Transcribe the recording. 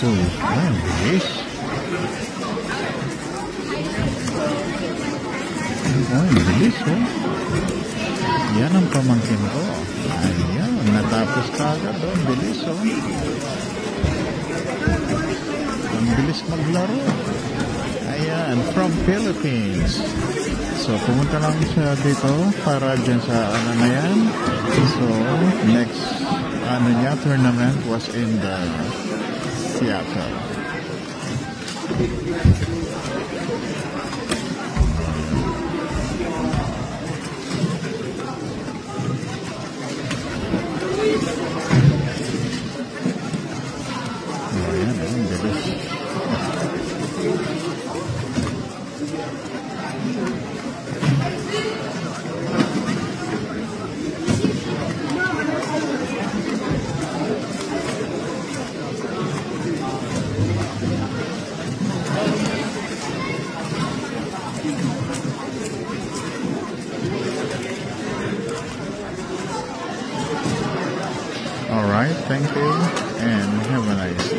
Uy, ang bilis. Ang bilis, oh. Yan ang pamangkin ko. Ayan, natapos ka agad, oh. Ang bilis, oh. Ang bilis maglaro. Ayan, from Philippines. So, pumunta lang siya dito para dyan sa ano na yan. So, next tournament was in the Seattle. Ayan, ang bilis. All right, thank you, and have a nice